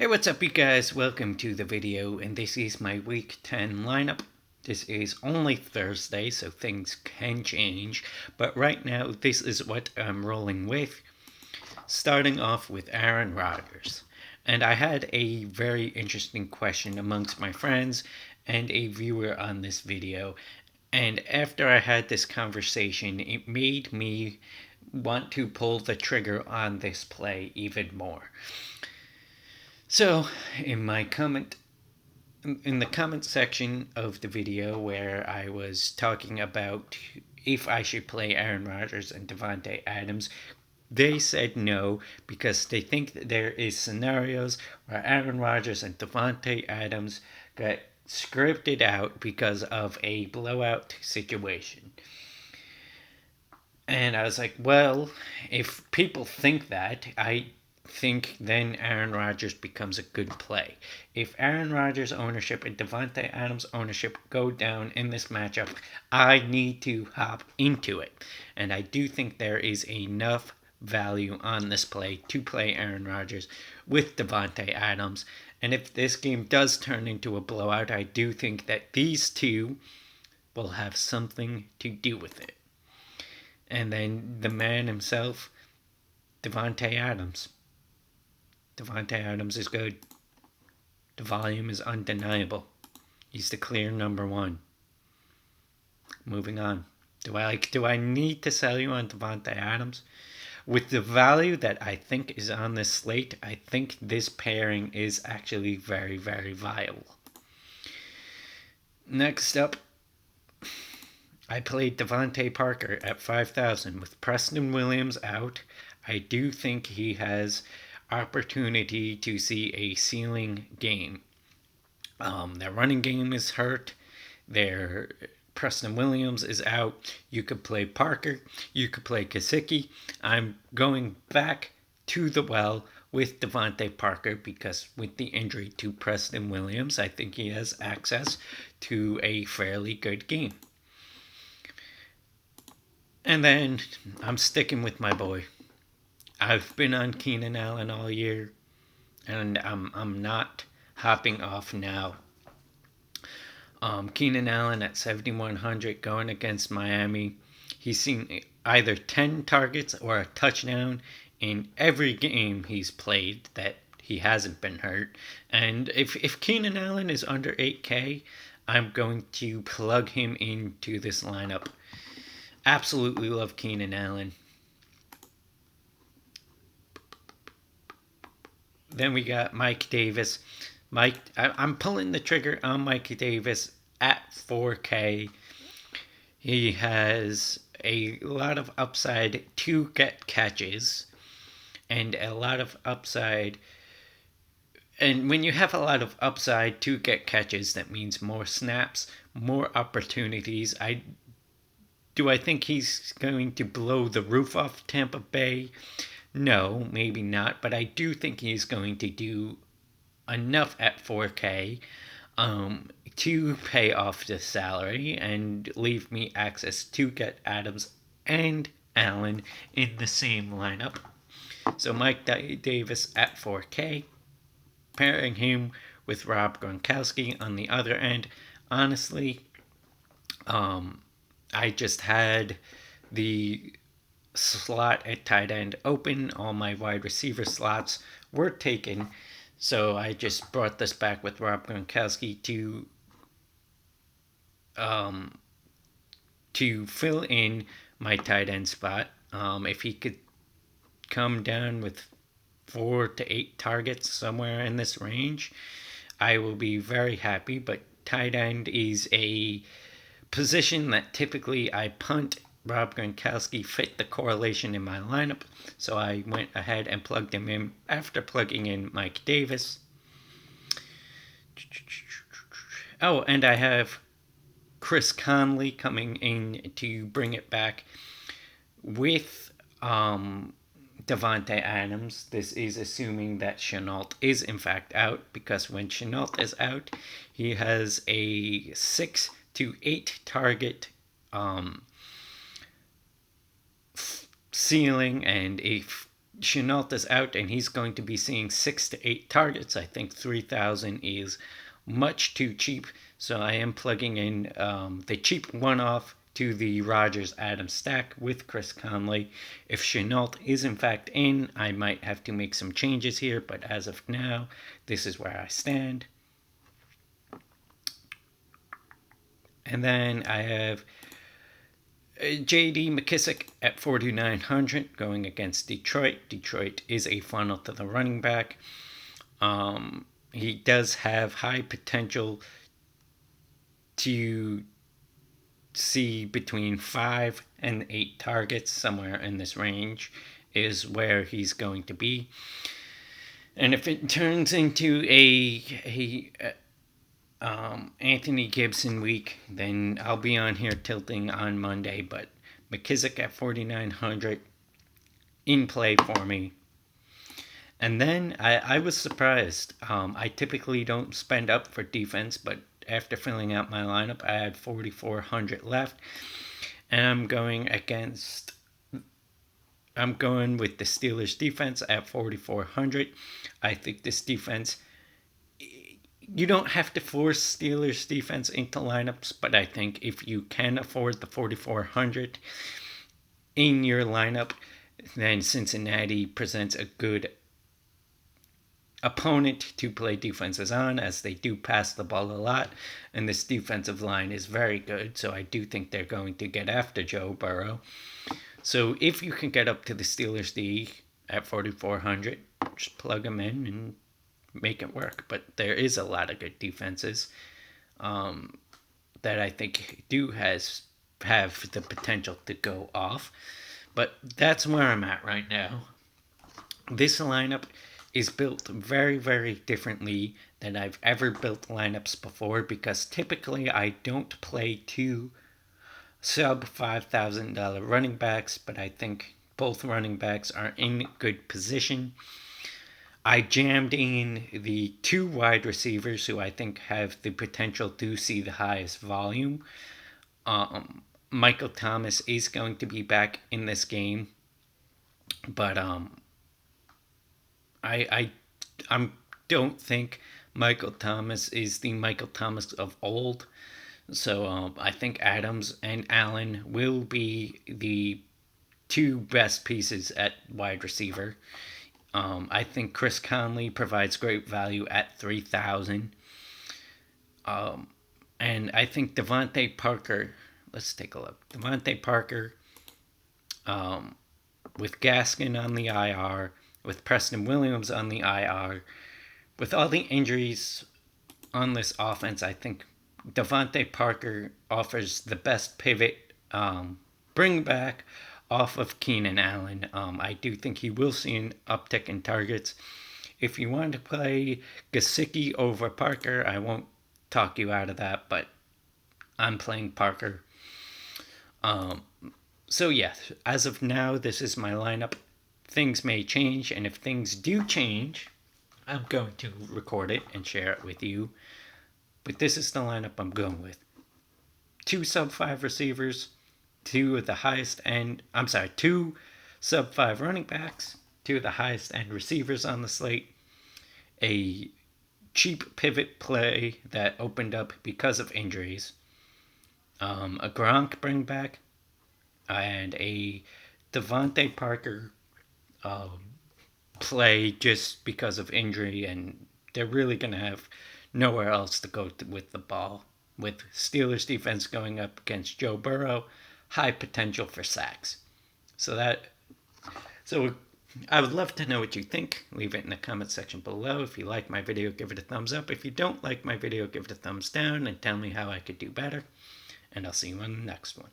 Hey, what's up, you guys? Welcome to the video, and this is my Week 10 lineup. This is only Thursday, so things can change, but right now, this is what I'm rolling with. Starting off with Aaron Rodgers. And I had a very interesting question amongst my friends and a viewer on this video. And after I had this conversation, it made me want to pull the trigger on this play even more. So, in my comment in the comment section of the video where I was talking about if I should play Aaron Rodgers and Davante Adams, they said no because they think that there is scenarios where Aaron Rodgers and Davante Adams got scripted out because of a blowout situation. And I was like, well, if people think that, I think then Aaron Rodgers becomes a good play. If Aaron Rodgers' ownership and Davante Adams' ownership go down in this matchup, I need to hop into it. And I do think there is enough value on this play to play Aaron Rodgers with Davante Adams. And if this game does turn into a blowout, I do think that these two will have something to do with it. And then the man himself, Davante Adams. Davante Adams is good. The volume is undeniable. He's the clear number one. Moving on. Do I need to sell you on Davante Adams? With the value that I think is on this slate, I think this pairing is actually very, very viable. Next up, I played Devontae Parker at 5,000 with Preston Williams out. I do think he has opportunity to see a ceiling game. Their running game is hurt. Their Preston Williams is out. You could play Parker. You could play Gesicki. I'm going back to the well with Devontae Parker because with the injury to Preston Williams, I think he has access to a fairly good game. And then I'm sticking with my boy. I've been on Keenan Allen all year, and I'm not hopping off now. Keenan Allen at 7,100 going against Miami. He's seen either 10 targets or a touchdown in every game he's played that he hasn't been hurt. And if Keenan Allen is under 8K, I'm going to plug him into this lineup. Absolutely love Keenan Allen. Then we got Mike Davis. I'm pulling the trigger on Mike Davis at 4K. He has a lot of upside to get catches and a lot of upside. And when you have a lot of upside to get catches, that means more snaps, more opportunities. Do I think he's going to blow the roof off Tampa Bay? No, maybe not, but I do think he's going to do enough at 4K to pay off the salary and leave me access to get Adams and Allen in the same lineup. So Mike Davis at 4K, pairing him with Rob Gronkowski on the other end. Honestly, I just had the slot at tight end open. All my wide receiver slots were taken. So I just brought this back with Rob Gronkowski to fill in my tight end spot. If he could come down with 4 to 8 targets somewhere in this range, I will be very happy. But tight end is a position that typically I punt. Rob Gronkowski fit the correlation in my lineup, so I went ahead and plugged him in after plugging in Mike Davis. Oh, and I have Chris Conley coming in to bring it back with Davante Adams. This is assuming that Shenault is in fact out, because when Shenault is out, he has a 6 to 8 target ceiling and a Chenault is out and he's going to be seeing 6 to 8 targets. I think 3,000 is much too cheap. So I am plugging in the cheap one-off to the Rodgers-Adams stack with Chris Conley. If Chenault is in fact in, I might have to make some changes here, but as of now, this is where I stand. And then I have J.D. McKissic at 4,900 going against Detroit. Detroit is a funnel to the running back. He does have high potential to see between 5 and 8 targets, somewhere in this range is where he's going to be. And if it turns into a Anthony Gibson week, then I'll be on here tilting on Monday. But McKissic at 4,900 in play for me. And then I was surprised. I typically don't spend up for defense, but after filling out my lineup, I had 4,400 left. And I'm going with the Steelers defense at 4,400. I think this defense, you don't have to force Steelers defense into lineups, but I think if you can afford the 4,400 in your lineup, then Cincinnati presents a good opponent to play defenses on, as they do pass the ball a lot, and this defensive line is very good, so I do think they're going to get after Joe Burrow. So if you can get up to the Steelers D at 4,400, just plug them in and make it work. But there is a lot of good defenses that I think do have the potential to go off. But that's where I'm at right now. This lineup is built very, very differently than I've ever built lineups before, because typically I don't play two sub $5,000 running backs, but I think both running backs are in good position. I jammed in the 2 wide receivers who I think have the potential to see the highest volume. Michael Thomas is going to be back in this game, but I don't think Michael Thomas is the Michael Thomas of old. So I think Adams and Allen will be the 2 best pieces at wide receiver. I think Chris Conley provides great value at 3,000. And I think Devontae Parker, let's take a look. Devontae Parker, with Gaskin on the IR, with Preston Williams on the IR, with all the injuries on this offense, I think Devontae Parker offers the best pivot bring back off of Keenan Allen. I do think he will see an uptick in targets. If you want to play Gesicki over Parker, I won't talk you out of that, but I'm playing Parker. So yeah, as of now, this is my lineup. Things may change, and if things do change, I'm going to record it and share it with you. But this is the lineup I'm going with. 2 sub-5 receivers, 2 sub-5 running backs, 2 of the highest end receivers on the slate, a cheap pivot play that opened up because of injuries, a Gronk bring back, and a Devontae Parker play just because of injury, and they're really going to have nowhere else to go with the ball. With Steelers defense going up against Joe Burrow, high potential for sacks. So I would love to know what you think. Leave it in the comment section below. If you like my video, give it a thumbs up. If you don't like my video, give it a thumbs down and tell me how I could do better. And I'll see you on the next one.